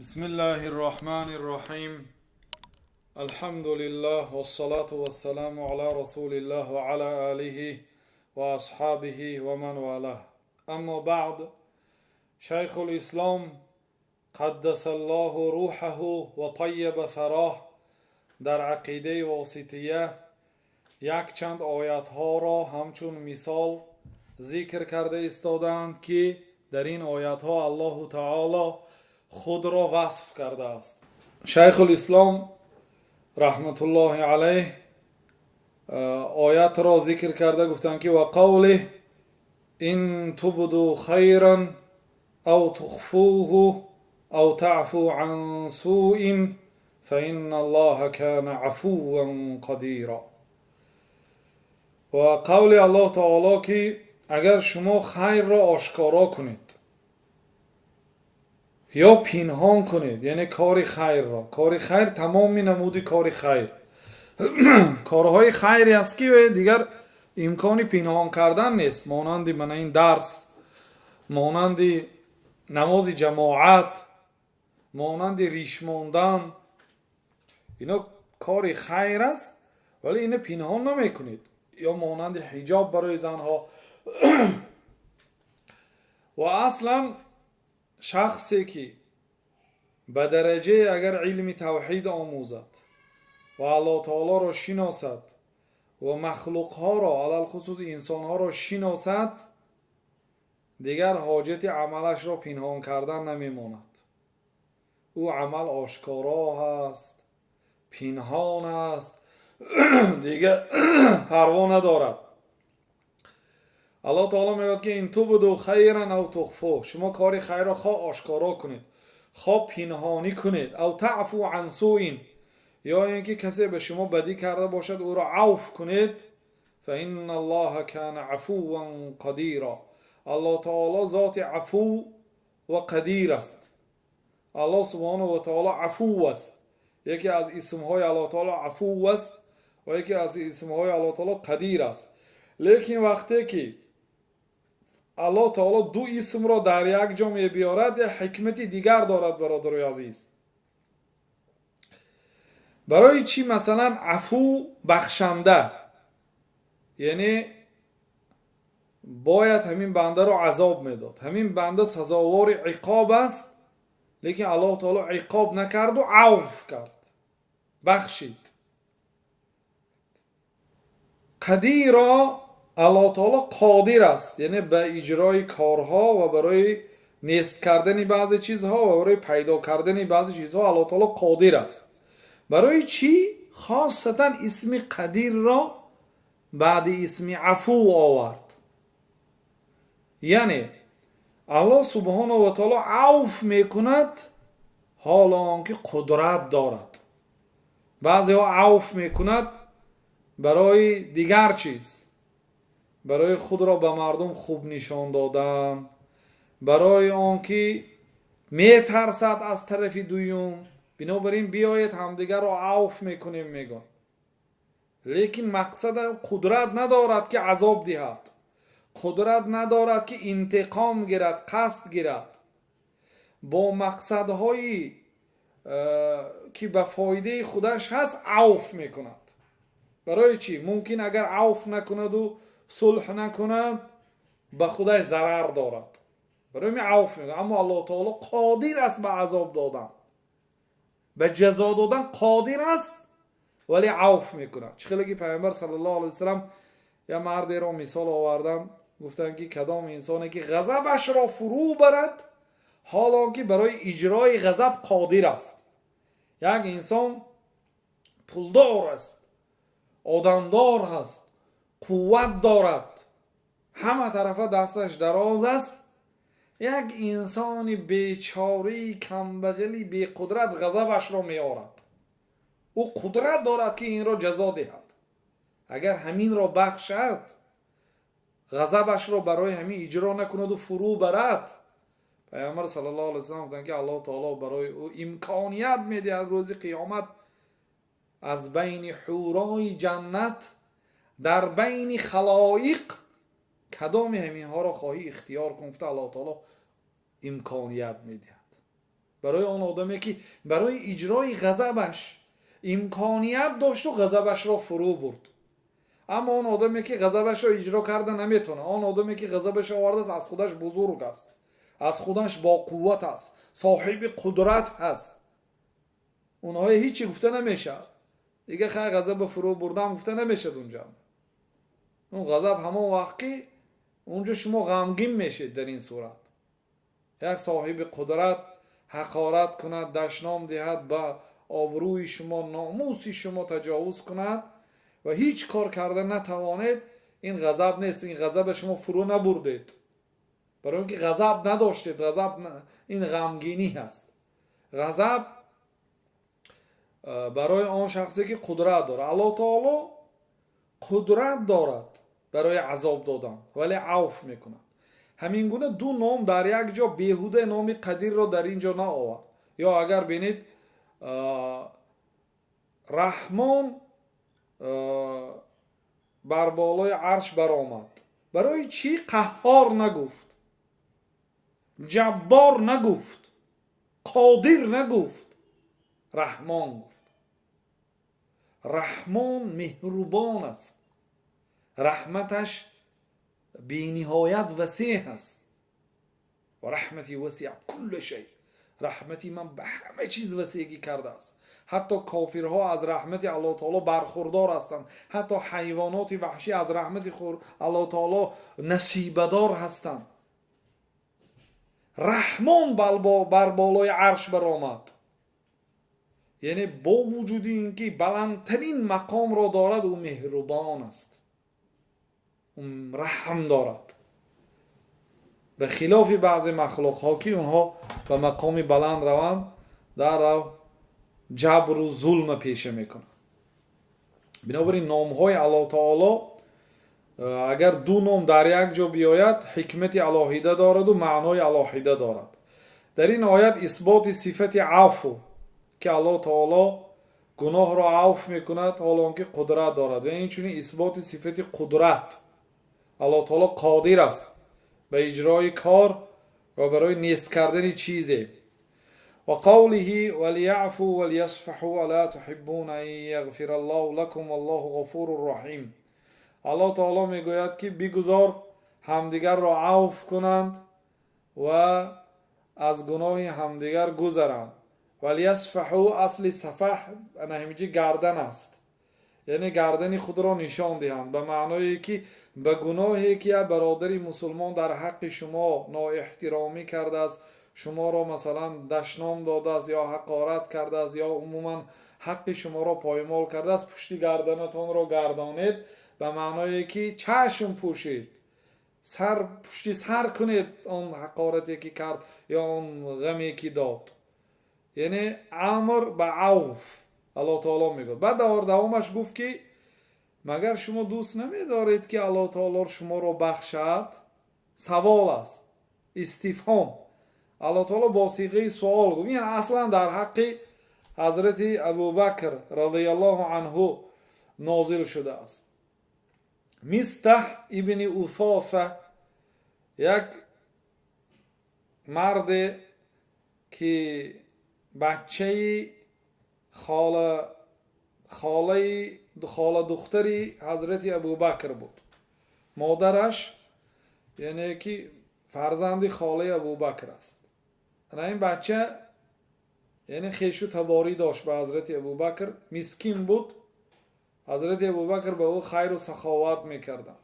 بسم الله الرحمن الرحيم. الحمد لله والصلاة والسلام على رسول الله وعلى آله وأصحابه ومن والاه. أما بعد، شيخ الإسلام قدس الله روحه وطيب ثراه در عقیده واسطیه یک چند آیت ها را همچون مثال ذکر کرده استادند که در این آیت ها الله تعالی خود را وصف کرده است. شیخ الاسلام رحمت الله علیه آیت را ذکر کرده گفتند که و قوله ان تبدو خیرا او تخفوه او تعفو عن سوء فإن الله كان عفوا قدیرا. و قول الله تعالی که اگر شما خیر را آشکارا کنید یا پنهان کنید، یعنی کار خیر را، کار خیر تمام نمود کار خیر کارهای خیری است که دیگر امکانی پنهان کردن نیست، مانند من این درس، مانند نماز جماعت، مانند ریش ماندن، اینا کار خیر است ولی اینو پنهان نمیکنید. یا مانند حجاب برای زنها و اصلا شخصی که به درجه اگر علم توحید آموزد و الله تعالی را شناسد و مخلوق ها را علل خصوص انسان ها را شناسد، دیگر حاجت عملش را پنهان کردن نمیماند. او عمل آشکارا هست، پنهان است، دیگر پروا ندارد. الله تعالی میگوید که این تبدو خیرا او تخفوه، شما کار خیر را خواه آشکارا کنید خواه پنهانی کنید، او تعفو عن سوء، یا اینکه کسی به شما بدی کرده باشد او را عفو کنید، فإن الله كان عفوا قدیرا، الله تعالی ذات عفو و قدیر است. الله سبحانه و تعالی عفو است، یکی از اسمهای الله تعالی عفو است و یکی از اسمهای الله تعالی قدیر است. لیکن وقتی که الله تعالی دو اسم را در یک جا می بیارد، یک حکمت دیگر دارد برادرای عزیز. برای چی مثلا عفو بخشنده، یعنی باید همین بنده را عذاب میداد، همین بنده سزاوار عقاب است، لیکن الله تعالی عقاب نکرد و عفو کرد، بخشید. قدیرا، الله تعالی قادر است، یعنی به اجرای کارها و برای نیست کردن بعضی چیزها و برای پیدا کردن بعضی چیزها الله تعالی قادر است. برای چی خاصتا اسم قدیر را بعد اسم عفو آورد؟ یعنی الله سبحانه و تعالی عفو میکند حالا که قدرت دارد. بعضی ها عفو میکند برای دیگر چیز، برای خود را به مردم خوب نشان دادن، برای آنکه میترسد از طرف دویم، بنابراین بیایید همدیگر را عفو میکنیم میگن. لیکن مقصد قدرت ندارد که عذاب دهد، قدرت ندارد که انتقام گیرد، قصد گیرد. با مقصدهایی که به فایده خودش هست عفو میکند. برای چی؟ ممکن اگر عفو نکند و صلح نکند به خودش ضرر دارد، برای می عفو میکند. اما الله تعالی قادر است به عذاب دادن، به جزا دادن قادر است، ولی عفو میکند. چخیلی که پیامبر صلی الله علیه وسلم یا مردی را مثال آوردن، گفتن که کدام انسانی که غضبش را فرو برد حالا که برای اجرای غضب قادر است. یک انسان پولدار است، آدمدار هست، قوت دارد، همه طرفه دستش دراز است، یک انسان بیچاره کمبغلی بی قدرت غضبش را میآورد. او قدرت دارد که این را جزا دهد، اگر همین را بخشد، غضبش را برای همین اجرا نکند و فرو برد، پیامبر صلی الله علیه و سلم گفتند که الله تعالی برای او امکانیت میدهد روز قیامت از بین حورای جنت در بین خلایق کدام همین ها را خواهی اختیار کن، الله تعالی امکانیت میدهد. برای اون آدمی که برای اجرای غضبش امکانیت داشت و غضبش را فرو برد. اما اون آدمی که غضبش را اجرا کرده نمیتونه، اون آدمی که غضبش آورده از خودش بزرگ است، از خودش با قوت است، صاحب قدرت هست، اونها هیچی گفته نمیشه دیگه. خیلی غضب فرو بردم گفته نمیشه اونجا. اون غضب همون وقت که اونجا شما غمگین میشید. در این صورت یک صاحب قدرت حقارت کند، دشنام دهد، با آبروی شما، ناموس شما تجاوز کند و هیچ کار کرده نتوانید، این غضب نیست. این غضب شما فرو نبردید، برای اینکه غضب نداشتید. غضب این غمگینی هست. غضب برای آن شخصی که قدرت داره. الله تعالی قدرت دارد برای عذاب دادن ولی عفو میکند. همین گونه دو نام در یک جا بیهوده نام قدیر را در اینجا نآورد. یا اگر بینید رحمان بر بالای عرش برآمد، برای چی قهار نگفت، جبار نگفت، قادر نگفت، رحمان گفت. رحمان مهربان است، رحمتش بی نهایت وسیع است. و رحمتی وسیعت کل شیء، رحمتی من به همه چیز وسیعی کرده است. حتی کافرها از رحمت الله تعالی برخوردار هستند، حتی حیوانات وحشی از رحمت الله تعالی نصیبدار هستند. رحمان بر بالای عرش برآمد، یعنی با وجود اینکه بلندترین مقام را دارد، او مهربان است، اون رحم دارد، به خلاف بعض مخلوق ها که اونها به مقام بلند روند در رو جبر و ظلم پیشه میکنند. بنابراین نام های الله تعالی اگر دو نام در یک جا بیاید حکمت الهیده دارد و معنای الهیده دارد. در این آیت اثبات صفت عفو که الله تعالی گناه را عفو میکند حالانکه قدرت دارد، و اینچنین اثبات صفت قدرت. الله تعالی قادر است به اجرای کار و برای نیست کردن چیزی. و قوله ولیعفوا ولیصفحوا الا تحبون ان یغفر الله لكم والله غفور رحیم. الله تعالی میگوید که بگذار همدیگر را عفو کنند و از گناه همدیگر گذرند. ولیصفحوا اصل صفح نهمیجی گردن است، یعنی گردن خود را نشان دهند، به معنای که به گناهی که برادری مسلمان در حق شما نااحترامی کرده است، شما را مثلا دشنام داده است یا حقارت کرده است یا عموما حق شما را پایمال کرده است، پشت گردنتان را گردانید، به معنای که چشم پوشید، پشت سر کنید آن حقارتی که کرد یا آن غمی که داد. یعنی امر به عفو الله تعالی میگه. بعد در دوامش گفت که مگر شما دوست نمیدارید که الله تعالی شما را بخشد؟ سوال است، استفهام. الله تعالی با صیغه سوال گفت. این اصلا در حق حضرت ابوبکر رضی الله عنه نازل شده است. مستح ابن اثاثه یک مرد که بچه خاله دختری حضرت ابوبکر بود. مادرش یعنی که فرزند خاله ابوبکر است. این بچه یعنی خیش و تباری داشت به حضرت ابوبکر، مسکین بود. حضرت ابوبکر به او خیر و سخاوت میکردن،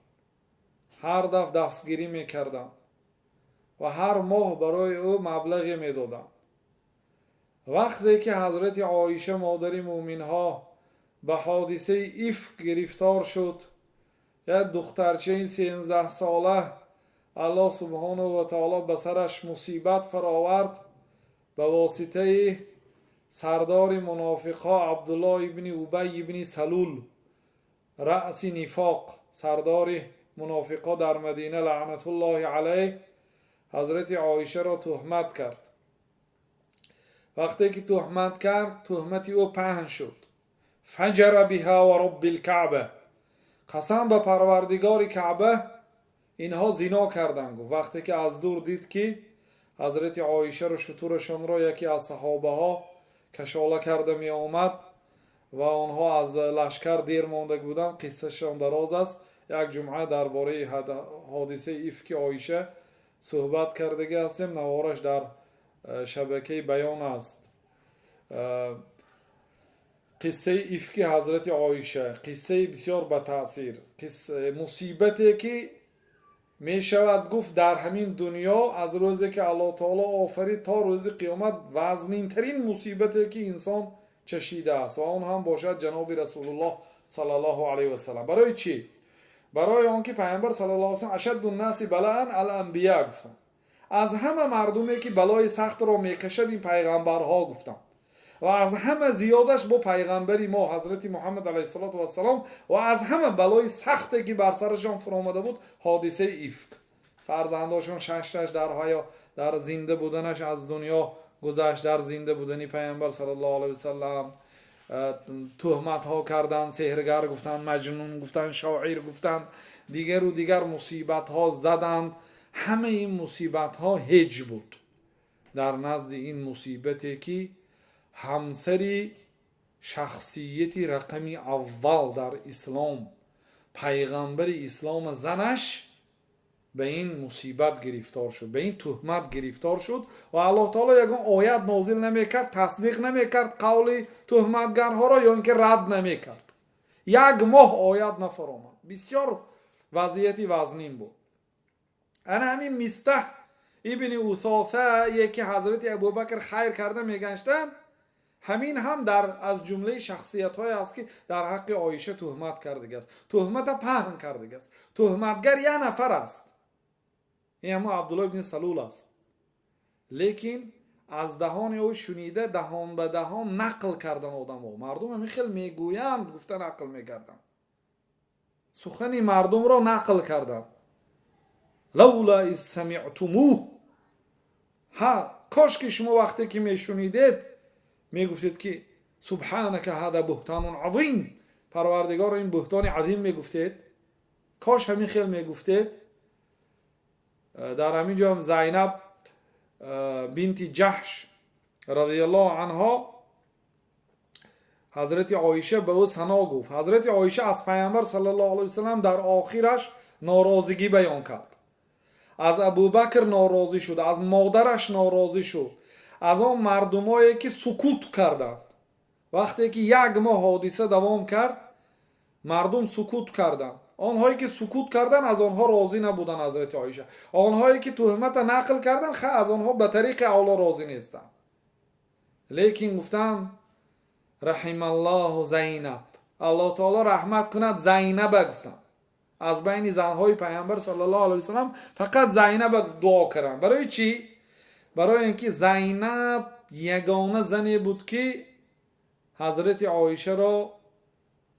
هر دستگیری میکردن و هر ماه برای او مبلغی میدادن. وقتی که حضرت عایشه مادر مومنها به حادثه افک گرفتار شد، یک دخترچه 13 ساله الله سبحانه و تعالی به سرش مصیبت فراورد به واسطه سردار منافقها عبدالله ابن ابی ابن سلول، رأس نفاق، سردار منافقها در مدینه لعنت الله علیه، حضرت عایشه را تهمت کرد. وقتی که تهمت کرد، تهمتی او پهن شد. فجر بها و رب الکعبه، قسم به پروردگار کعبه اینها زنا کردند. وقتی که از دور دید که حضرت عایشه رو شطورشان رو یکی از صحابه ها کشاله کرده می آمد و آنها از لشکر دیر مانده بودند. قصه شان دراز است. یک جمعه درباره حادثه افک عایشه صحبت کرده هستیم. نوارش در شبکه بیان است. قصه افک حضرت عایشه قصه بسیار با تاثیر، قصه مصیبتی که می شود گفت در همین دنیا از روزی که الله تعالی آفرید تا روز قیامت وزنین ترین مصیبتی که انسان چشیده است و آن هم باشد جناب رسول الله صلی الله علیه و سلم. برای چی؟ برای آنکه پیامبر صلی الله علیه و سلم اشد الناس بلاء الانبیاء گفتند. از همه مردمی که بلای سخت را میکشد این پیغمبرها گفتند و از همه زیادش با پیغمبری ما حضرت محمد علیه السلام و از همه بلای سختی که بر سرشان فرآمده بود حادثه افک. فرزنداشون ششش در زنده بودنش از دنیا گذشت، در زنده بودنی پیامبر صلی الله علیه و سلم تهمت ها کردند، سحرگر گفتند، مجنون گفتند، شاعر گفتند، دیگر و دیگر مصیبت ها زدند. همه این مصیبت ها هج بود در نزد این مصیبتی که همسری شخصیتی رقمی اول در اسلام پیغمبر اسلام زنش به این مصیبت گرفتار شد، به این تهمت گرفتار شد و الله تعالی یگان آیت نازل نمیکرد، تصدیق نمیکرد قول تهمتگرها را یا اینکه رد نمیکرد. یک ماه آیت نفرآمد. بسیار وضعیتی وزنین بود. انا همین مستح ابن اثاثه یکی حضرت ابوبکر خیر کرده میگنشتن، همین هم در از جمله شخصیت های است که در حق عایشه تهمت کرده است، تهمت پهن کرده است. تهمتگر یک نفر است، این همون عبدالله بن سلول است، لیکن از دهان او شنیده دهان به دهان نقل کردن آدم ها. مردم همین خیلی میگویند گفتن نقل میکردن، سخنی مردم را نقل کردن. لولا اذ سمعتموه، ها کاش که شما وقتی که میشنیدید میگفتید که سبحانك هذا بهتان عظیم، پروردگار این بهتان عظیم میگفتید. کاش همین خیلی میگفتید. در همین جا هم زینب بنت جحش رضی الله عنها حضرت عایشه به او ثنا گفت. حضرت عایشه از پیامبر صلی الله علیه و سلم در آخرش ناراضگی بیان کرد، از ابوبکر ناراضی شد، از مادرش ناراضی شد، از آن مردمایی که سکوت کردند. وقتی که یک ماه حادثه دوام کرد مردم سکوت کردند. آنهایی که سکوت کردند از آنها راضی نبودند حضرت عایشه. آنهایی که تهمت نقل کردند از آنها به طریق اولا راضی نیستند. لیکن گفتند رحم الله زینب، الله تعالی رحمت کند زینب. گفتند از بین زنهای پیامبر صلی الله علیه و سلم فقط زینب دعا کردند. برای چی؟ برای اینکه زینب یگانه زنی بود که حضرت عایشه را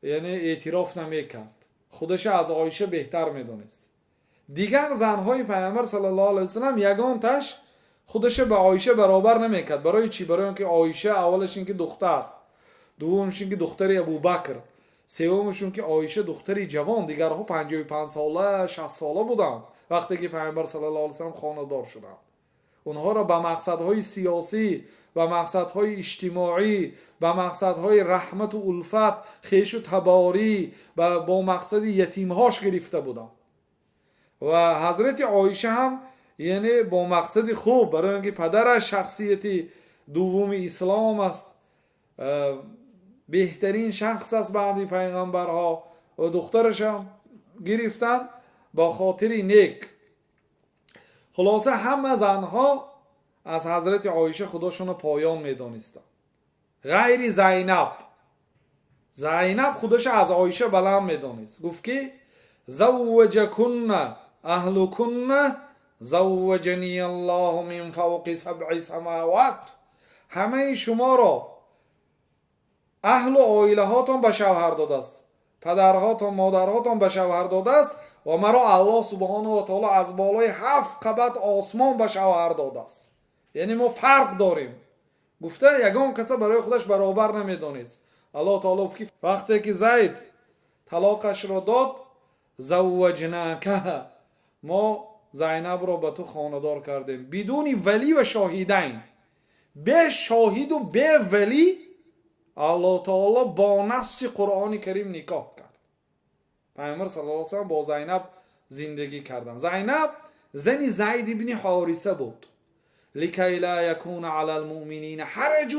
یعنی اعتراف نمیکرد، خودش از عایشه بهتر میدونست. دیگر زنهای پیامبر صلی الله علیه و سلم یگان تش خودش به عایشه برابر نمیکرد. برای چی؟ برای اینکه عایشه اولش اینکه دختر، دومش اینکه دختری ابوبکر، سومشون که عایشه دختری جوان، دیگرها 55 ساله 60 ساله بودند وقتی که پیامبر صلی الله علیه و سلم خانه‌دار شدند. اونها را به مقصدهای سیاسی، به مقصدهای اجتماعی، به مقصدهای رحمت و الفت، خیش و تباری، با مقصد یتیمهاش گرفته بودند. و حضرت عایشه هم یعنی با مقصد خوب، برای اینکه پدرش شخصیتی دوم اسلام است، بهترین شخص است بعد پیغمبرها، و دخترش هم گرفتن با خاطر نیک. خلاصه همه زنها از حضرت عایشه خودشون پایان میدانستن غیر زینب. زینب خودش از عایشه بلند میدانست، گفت که زوجکن اهلکن زوجنی الله من فوق 7 سماوات، همه شما را اهل و عائله هاتون به شوهر داده است، پدرهاتون مادرهاتون به شوهر داده است و مرا الله سبحانه و تعالی از بالای 7 قبت آسمان به شوهر داده است. یعنی ما فرق داریم. گفته یگان کس برای خودش برابر نمیدونست. الله تعالی وقتی که زید طلاقش را داد، زوجناکه، ما زینب را به تو خانه‌دار کردیم بدون ولی و شاهدین، به شاهد و به ولی الله تعالی با نص قرآن کریم نکاح کرد. پیامبر صلی الله علیه و سلم با زینب زندگی کردن. زینب زن زید ابن حارثه بود. لکی لا یکون علی المؤمنین حرج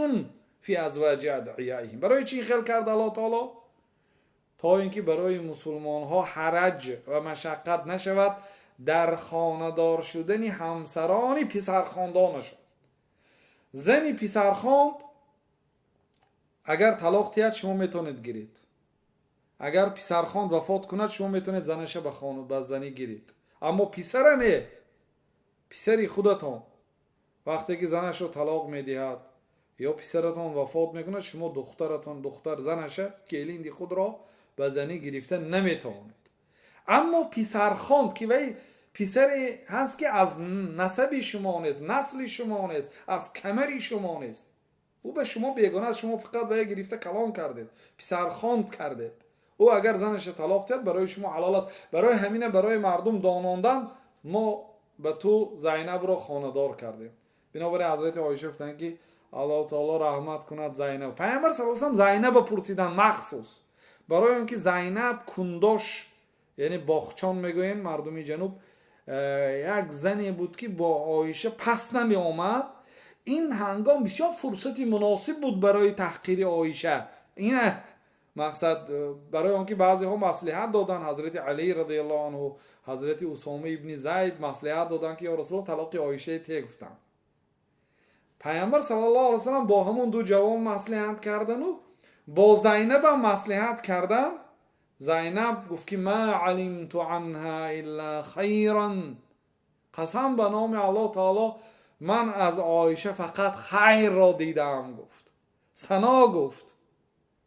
فی ازواج ادعیائهم. برای چی خلق کرد الله تعالی؟ تا اینکه برای مسلمان ها حرج و مشقت نشود در خانه‌دار شدن همسران پسرخواندانشان. زن پسرخواند اگر طلاق دهد شما میتونید گیرید، اگر پسرخواند وفات کند شما میتونید زنش به زنی گیرید، اما پسر نه. پسری خودتان وقتی که زنش رو طلاق میدهد یا پسرتان وفات میکند شما دختر زنش کلیند خود را به زنی گرفته نمیتوانید. اما پسرخواند که وی پسری هست که از نسب شما نیست، نسل شما نیست، از کمری شما نیست، او به شما بیگانه است، شما فقط به گرفته کلام کردید، پسرخواند کردید. او اگر زنش طلاق دهد برای شما حلال است. برای همینه برای مردم داناندن ما به تو زینب را خانه‌دار کردیم. بنابراین حضرت عایشه گفتن که الله تعالی رحمت کند زینب. پیامبر صلی الله علیه و سلم زینب پرسیدن مخصوص برای اینکه زینب کنداش، یعنی باغچان میگوین مردمی جنوب، یک زنی بود که با عایشه پس نمی آمد. این هنگام بسیار فرصتی مناسب بود برای تحقیر عایشه. اینه مقصد. برای آنکه بعضی ها مصلحت دادن، حضرت علی رضی الله عنه، حضرت اسامه ابن زید مصلحت دادن که یا رسول الله طلاق عایشه ته گفتن. پیامبر صلی الله علیه و سلم با همون دو جوان مصلحت کردن و با زینب هم مصلحت کردن. زینب گفت که ما علمت عنها الا خیرا، قسم به نام الله تعالی من از عایشه فقط خیر را دیدم. گفت ثنا گفت،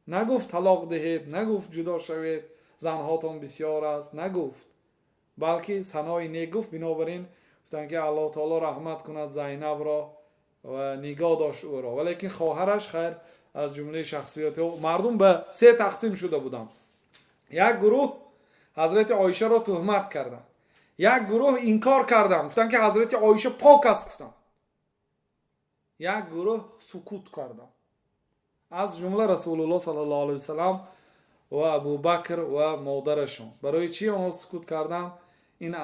نگفت طلاق دهید، نگفت جدا شوید زنهاتون بسیار است، نگفت، بلکه ثنای نیک گفت. بنابراین گفتن که الله تعالی رحمت کند زینب را و نگاه داشت او را. ولیکن خواهرش خیر از جمله شخصیت مردم به سه تقسیم شده بودند. یک گروه حضرت عایشه را تهمت کردند، یک گروه انکار کردند گفتن که حضرت عایشه پاک است گفتند، یک گروه سکوت کردند. از جمله رسول الله صلی الله علیه و سلم و ابو بکر و مادرشون. برای چی آنها سکوت کردند؟ این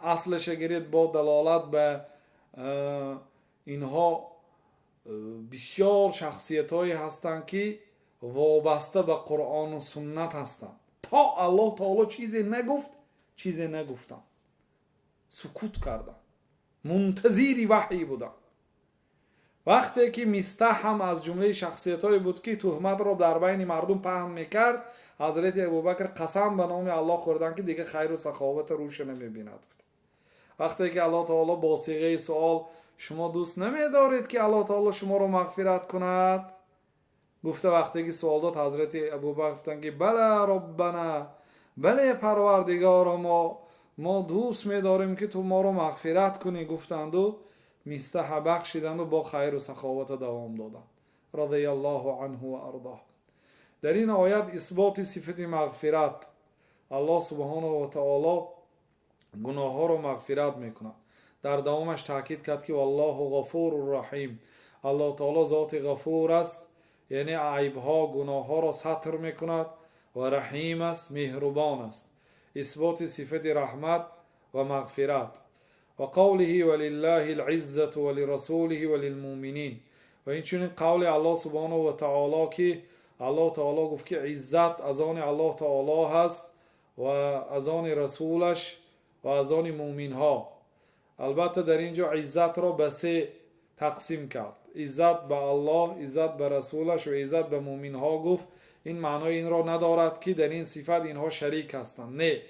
اصلش گرید با دلالت به اینها بسیار شخصیت هایی هستند که وابسته به قرآن و سنت هستند. تا الله تعالی چیزی نگفت چیزی نگفتند، سکوت کردند، منتظری وحی بودند. وقتی که مستح هم از جمله شخصیت هایی بود که تهمت را در بین مردم پهن میکرد، حضرت ابوبکر قسم به نام الله خوردن که دیگه خیر و سخاوت روش نمیبیند. وقتی که الله تعالی با صیغه سوال شما دوست نمیدارید که الله تعالی شما رو مغفرت کند؟ گفته وقتی که سوال داد حضرت ابوبکر گفتن که بله ربنا، بله پروردگار ما دوست میداریم که تو ما رو مغفرت کنی. گفتند و مستح بخشیدند و با خیر و سخاوت دوام دادند. رضی الله عنه و ارضاه. در این آیت اثبات صفت مغفرت. الله سبحانه و تعالی گناه ها رو مغفرت میکند. در دوامش تاکید کرد که والله غفور رحیم. الله تعالی ذات غفور است، یعنی عیب ها گناه ها را ستر میکند، و رحیم است، مهربان است. اثبات صفت رحمت و مغفرت. و قوله ولله العزة ولرسوله وللمؤمنین. و این چنین قول الله سبحانه و تعالی که الله تعالی گفت که عزت از آن الله تعالی هست و از آن رسولش و از آن مؤمن ها. البته در اینجا عزت را به سه تقسیم کرد. عزت به الله، عزت به رسولش و عزت به مؤمن ها گفت. این معنای این را ندارد که در این صفت اینها شریک هستند. نه،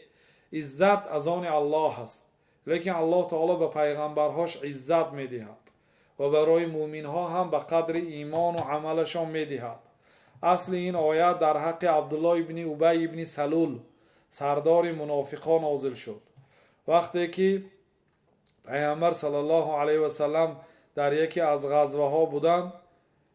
عزت از آن الله هست، لیکن الله تعالی به پیغمبرهاش عزت میدهد و برای مؤمن ها هم به قدر ایمان و عملشان میدهد. اصل این آیت در حق عبدالله ابن ابی ابن سلول سردار منافقان نازل شد. وقتی که پیامبر صلی الله علیه و سلم در یکی از غزوه ها بودند،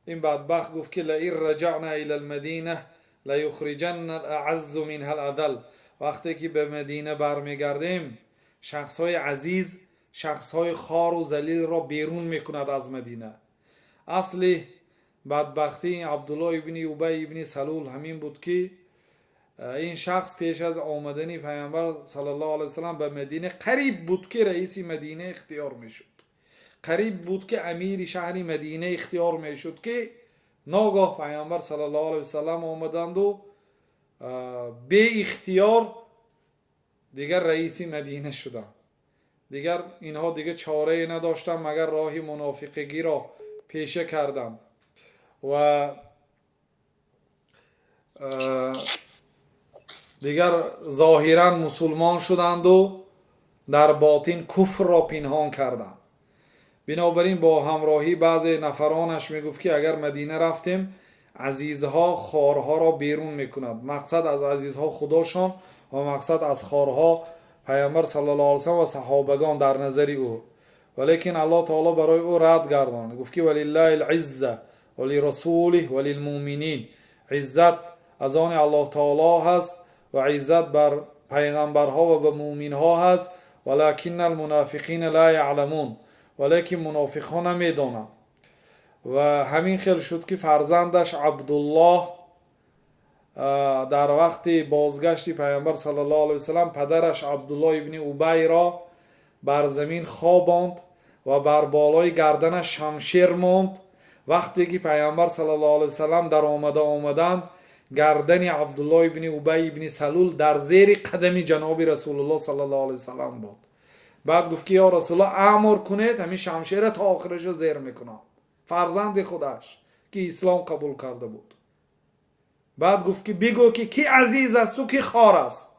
این بدبخت گفت که لئن رجعنا الی المدینه لیخرجن الاعز منها الاذل. وقتی که به مدینه برمیگردیم شخصهای عزیز شخصهای خار و ذلیل را بیرون میکند از مدینه. اصل بدبختی عبدالله ابن ابی ابن سلول همین بود که این شخص پیش از آمدن پیامبر صلی الله علیه وسلم به مدینه قریب بود که رئیس مدینه اختیار میشد، قریب بود که امیر شهر مدینه اختیار میشد که ناگاه پیامبر صلی الله علیه وسلم آمدند و به اختیار دیگر رئیس مدینه شدند. دیگر اینها دیگه چاره نداشتن مگر راه منافقگی را پیشه کردند و دیگر ظاهرا مسلمان شدند و در باطن کفر را پنهان کردند. بنابراین با همراهی بعضی نفرانش میگفت که اگر مدینه رفتیم عزیزها خارها را بیرون میکند. مقصد از عزیزها خداشان و مقصد از خارها پیامبر صلی الله علیه و سلم و صحابگان در نظر او. ولیکن الله تعالی برای او رد گرداند، گفت که ولله العزه ولرسوله وللمؤمنین، عزت از آن الله تعالی هست و عزت بر پیغمبرها و به مؤمنها هست، ولکن المنافقین لا یعلمون، ولیکن منافقان نمیدانند. و همین خیل شد که فرزندش عبدالله در وقت بازگشت پیامبر صلی الله علیه وسلم پدرش عبدالله ابن ابی را بر زمین خواباند و بر بالای گردنش شمشیر ماند. وقتی که پیامبر صلی الله علیه وسلم در آمدند گردن عبدالله ابن ابی ابن سلول در زیر قدم جناب رسول الله صلی الله علیه وسلم بود. بعد گفت که یا رسول الله امر کنید همین شمشیر تا آخرش زیر میکنم. فرزند خودش که اسلام قبول کرده بود. بعد گفت که بگو که کی عزیز است و کی خار است.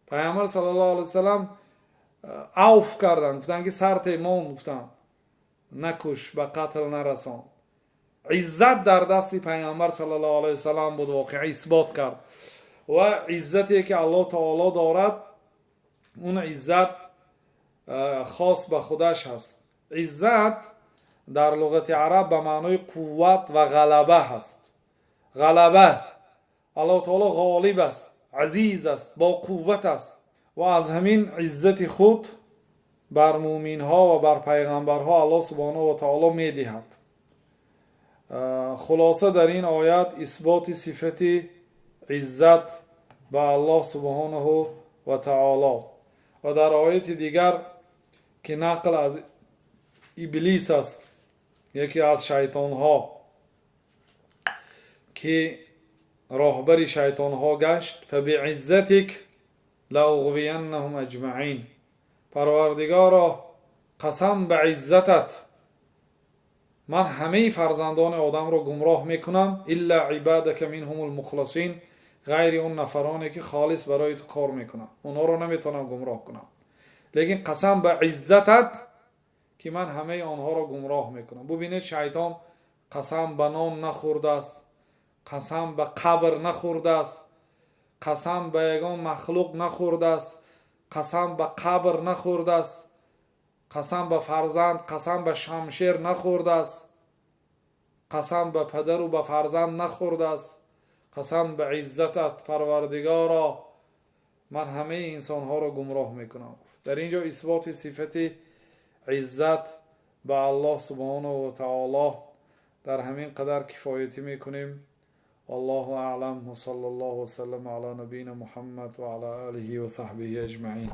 پیامبر صلی الله علیه وسلم عفو کردند، گفتند که سر ایمان، گفتند نکش به قتل نرسان. عزت در دست پیامبر صلی الله علیه وسلم بود، واقعا اثبات کرد. و عزتی که الله تعالی دارد اون عزت خاص به خودش هست. عزت در لغت عرب به معنای قوت و غلبه هست. غلبه، الله تعالی غالب است، عزیز است، با قوت است و از همین عزت خود بر مومنها و بر پیغمبرها الله سبحانه و تعالی میدهد. خلاصه در این آیت اثبات صفت عزت به الله سبحانه و تعالی و در آیت دیگر که نقل از ابلیس است، یکی از شیطان ها که راهبر شیطان ها گشت، فبعزتک لاغوینهم اجمعین، پروردگارا قسم به عزتت من همه فرزندان آدم را گمراه میکنم الا عبادک منهم المخلصین، غیر اون نفرانی که خالص برای تو کار میکنم اونا رو نمیتونم گمراه کنم. لیکن قسم به عزتت که من همه آنها را گمراه میکنم. ببینید شیطان قسم به نان نخورده است، قسم به قبر نخورده است، قسم به یگان مخلوق نخورده است، قسم به قبر نخورده است، قسم به فرزند، قسم به شمشیر نخورده است، قسم به پدر و به فرزند نخورده است. قسم به عزتت پروردگارا من همه انسان ها را گمراه میکنم. در اینجا اثبات صفت عزت به الله سبحانه و تعالی در همین قدر کفایتی میکنیم. والله اعلم و صلی الله و سلم علی نبینا محمد و علی آله و صحبه اجمعین.